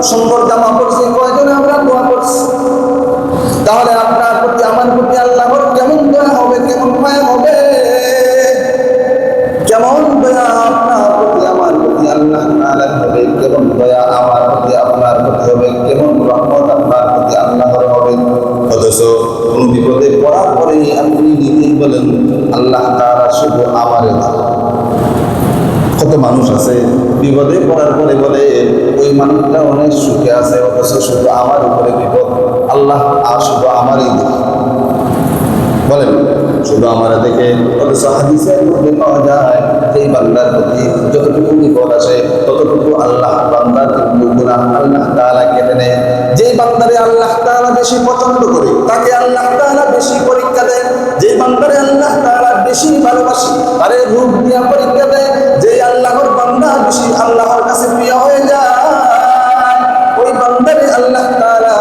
সুন্দর জামা পড়ছি, কয়জনে আমরা দোয়া করছি? তাহলে আপনার প্রতি আমার প্রতি আল্লাহর কেমন দয়া হবে, কেমন মায়া হবে, কেমন দয়া আপনার প্রতি আমার প্রতি আল্লাহ তাআলার হবে, কেমন দয়া আমার প্রতি আপনার প্রতি হবে, কেমন রহমত আপনার প্রতি আল্লাহর হবে। অথচ কোন বিপদে পড়ার পরে আপনি নিজেই বলেন আল্লাহ তাআলা শুধু আমারে দেন। কত মানুষ আছে বিপদে পড়ার পরে বলে ওই মানুষটা অনেক সুখে আছে, অথচ শুধু আমার উপরে বিপদ, আল্লাহ আর শুধু আমারই দেখে, বলেন শুধু আমার দেখে। অথচ হাদিসের মধ্যে পাওয়া যায় এই বান্দার প্রতি যতটুকু বিপদ আসে ততটুকু আল্লাহ বান্দার গুনাহ আল্লাহ তাআলা কেটে নেয়। যেই বান্দারে আল্লাহ তাআলা বেশি পছন্দ করে তাকে আল্লাহ তাআলা বেশি পরীক্ষা দেয়, যেই বান্দারে আল্লাহ তাআলা বেশি ভালোবাসে তারে রূপ দিয়া পরীক্ষা দেয়। যেই আল্লাহর বান্দা বেশি আল্লাহর কাছে প্রিয় হয়ে যায় ওই বান্দারে আল্লাহ তাআলা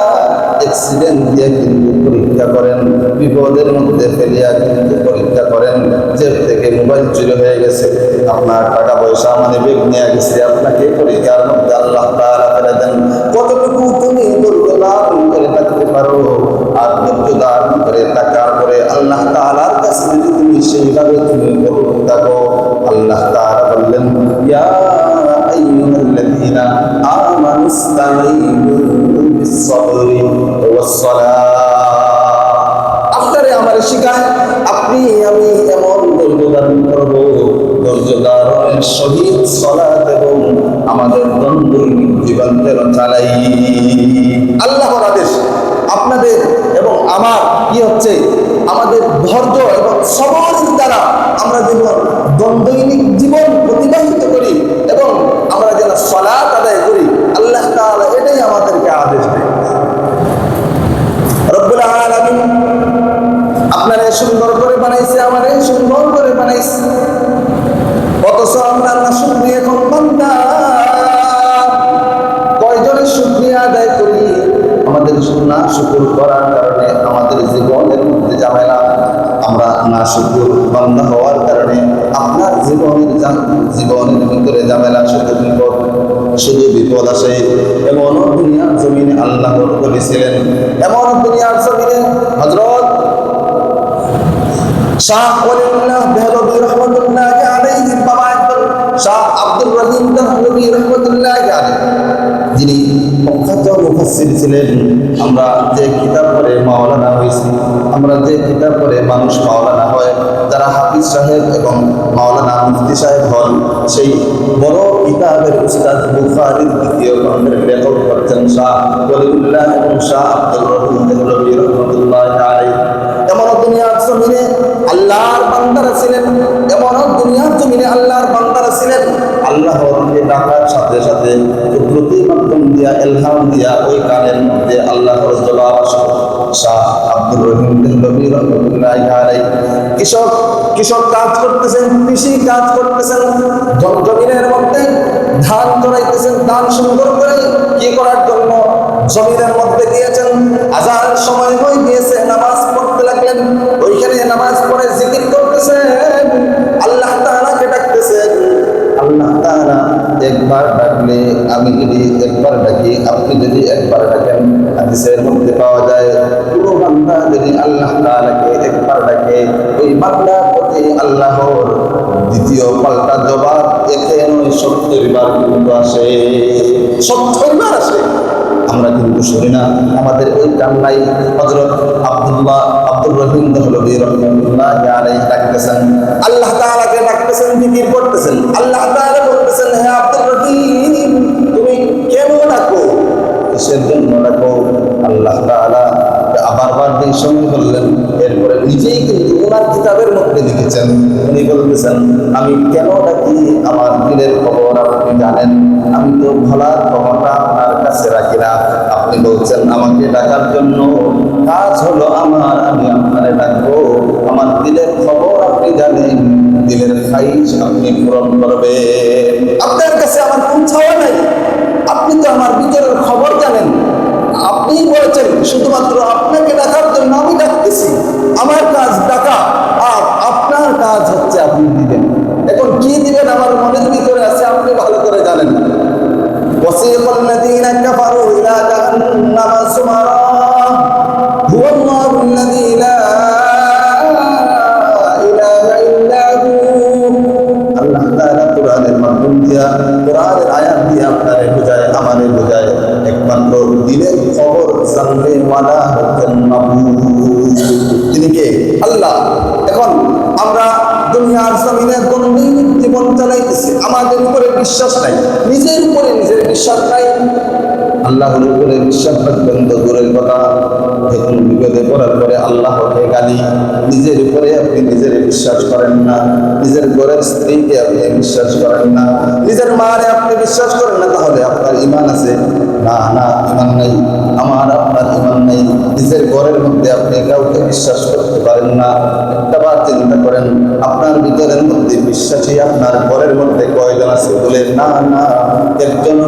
অ্যাক্সিডেন্ট দিয়ে কিন্তু পরীক্ষা করেন, বিপদের মধ্যে ফেলিয়া কিন্তু পরীক্ষা করেন। জেব থেকে মোবাইল চুরি হয়ে গেছে, আপনার টাকা পয়সা মানে বেগ নিয়ে গেছে, আপনাকে পরীক্ষার মধ্যে আল্লাহ তাআলা ফেলে দেন। কতটুকু তুমি ধৈর্য ধারণ করে থাকতে পারো, আর ধৈর্য ধারণ করে থাকার পরে আল্লাহ তাআলার কাছে যদি তুমি সেইভাবে তুমি থাকো, আল্লাহ তাআলা বললেন ইয়া আইয়ুহাল্লাযীনা আমানুস্তাঈনু বিস-সাবরি ওয়াস-সালাহ। আপনারে আমার শিখায় আপনি আমি এমন ধৈর্য ধারণ করবো, ধৈর্য ধারণের সহিত সালাত এবং আমাদের দৈনন্দিন জীবনের চালাই। আল্লাহর আদেশ আপনাদের এবং আমার কি হচ্ছে, আমাদের ধৈর্য এবং সবরের দ্বারা আমরা যেন দৈনন্দিন জীবন অতিবাহিত করি এবং আমরা যেন সালাত আদায় করি, আল্লাহ তাআলা এটাই আমাদেরকে আদেশ দেয়। রব্বুল আলামিন আপনারে সুন্দর করে বানাইছে, আমারে সুন্দর করে বানাইছে, অথচ আমরা না শুকরিয়া এখন বান্দা। কয়জনের শুকরিয়া আদায় করি? আমাদের না শুকর করার কারণে আমাদের জীবনের মধ্যে ঝামেলা, আমরা না শুকর বান্দা হওয়ার কারণে আপনার জীবনের ভিতরে ঝামেলা, শুধু বিপদ আসে। এমন দুনিয়ার জমিনে আল্লাহ বলেছিলেন, এমন দুনিয়ার জমিনে হযরত শাহ ওয়ালিউল্লাহ দেহলভী রহমাতুল্লাহি আলাইহি বাবা একজন শাহ আব্দুর রহিম দেহলভী রহমাতুল্লাহি আলাইহি, যিনি প্রখ্যাত মুফাসসির ছিলেন। আমরা যে কিতাব পড়ে মাওলানা হয়েছি, আমরা যে কিতাব পড়ে মানুষ মাওলানা হয়, যারা হাফিজ সাহেব এবং মাওলানা মুফতি সাহেব হন, সেই বড় কিতাবের উস্তাদ বুখারীর দ্বিতীয় খণ্ডের লেখক হচ্ছেন শাহ ওয়ালিউল্লাহ এবং শাহ আব্দুর রহিম দেহলভী রহমাতুল্লাহি আলাইহি। এমন দুনিয়ার জমিনে আল্লাহর বান্দারা ছিলেন, এমন দুনিয়ার জমিনে আল্লাহর বান্দারা ছিলেন। আল্লাহকে ডাকার সাথে সাথে কুদরতের মাধ্যম দিয়া, ইলহাম দিয়া ওই কানের মধ্যে আল্লাহর জবাব আসে। শাহ আব্দুর রহিম দেহলভী রহমাতুল্লাহি আলাইহি কৃষক কাজ করতেছেন, কৃষি কাজ করতেছেন, জমিনের মধ্যে ধান চড়াইতেছেন। ধান সুন্দর করে কি করার জন্য জমিনের মধ্যে দিয়েছেন। আযান সময় হয়ে গিয়েছে, নামাজ পড়তে লাগলেন। ওইখানে নামাজ পড়ে জিকির করতেছেন, আল্লাহ তাআলাকে ডাকতেছেন। আল্লাহ তাআলা একবার ডাকলে আমি যদি একবার ডাকি, আপনি যদি একবার ডাকেন, হাদিসের মধ্যে পাওয়া যায় পুরো বান্দা যদি আল্লাহ তাআলাকে একবার ডাকে, ওই বান্দার প্রতি আল্লাহর দ্বিতীয় পাল্টা জবাব 70 বার কিন্তু আসে, 70 বার আসে। আমরা কিন্তু শুনি না, আমাদের ওই কান্নাই। হযরত আব্দুর রহিম দেহলভী রহমাতুল্লাহি আলাইহি ডাকতেছেন, আল্লাহ তাআলাকে ডাকতেছেন, জিকির করতেছেন। আল্লাহ তাআলা বলতেছেন, হে আব্দুর রহিম তুমি কেন ডাকো, কিসের জন্য ডাকো? আল্লাহ তাআলা বারবার এই সময় বললেন। এরপরে নিজেই কিন্তু ওনার কিতাবের মধ্যে লিখেছেন, উনি বলতেছেন আমি কেন ডাকি আমার দিলের খবর আপনি জানেন, আমি তো ভোলার ক্ষমতা আপনার কাছে রাখি না। আপনি বলছেন আমাকে ডাকার জন্য, কাজ হলো আমার, আমি আপনারে ডাকবো। আমার দিলের খবর আপনি জানেন, দিলের খাইশ আপনি পূরণ করবেন। আপনার কাছে আমার কোন চাওয়া নাই, আপনি তো আমার ভিতরের খবর জানেন। আপনি বলেছেন শুধুমাত্র আপনাকে ডাকার জন্য আমি ডাকতেছি, আমার কাজ ডাকা, আর আপনার কাজ হচ্ছে আপনি দিবেন। এখন কি দিবেন আমার মনের ভিতরে আছে, আপনি ভালো করে জানেন। وسيق الذين الذين كفروا إلى جهنم زمرا هو الله الذي لا إله إلا هو আল্লাহ তাআলা কোরআনের মাধ্যম দিয়া কোরআনের আয়াত দিয়ে আপনারে বোঝায় আমাদের বোঝায় একমাত্র দিনের খবর জানবে ওয়ালা হচ্ছেন মাবুদ তিনি কে আল্লাহ। এখন আমরা দুনিয়ার জমিনে দৈনন্দিন জীবন চালাইতেছি, আমাদের উপরে বিশ্বাস নাই, নিজের উপরে নিজের বিশ্বাস নাই। আল্লাহর উপরে বিশ্বাস রাখবেন তো দূরের কথা, যখন বিপদে পড়ার পরে আল্লাহকে গালি, নিজের উপরে আপনি নিজের বিশ্বাস করেন না, নিজের ঘরের স্ত্রীকে আপনি বিশ্বাস করেন না, নিজের মারে আপনি বিশ্বাস করেন না, তাহলে আপনার ঈমান আছে? না না, ঈমান নাই, আমার আপনার ঈমান নাই। নিজের ঘরের মধ্যে আপনি কাউকে বিশ্বাস করতে পারেন না। একটাবার চিন্তা করেন, আপনার ভিতরের মধ্যে বিশ্বাসী আপনার ঘরের মধ্যে কয়জন আছে? বলে না না, একজন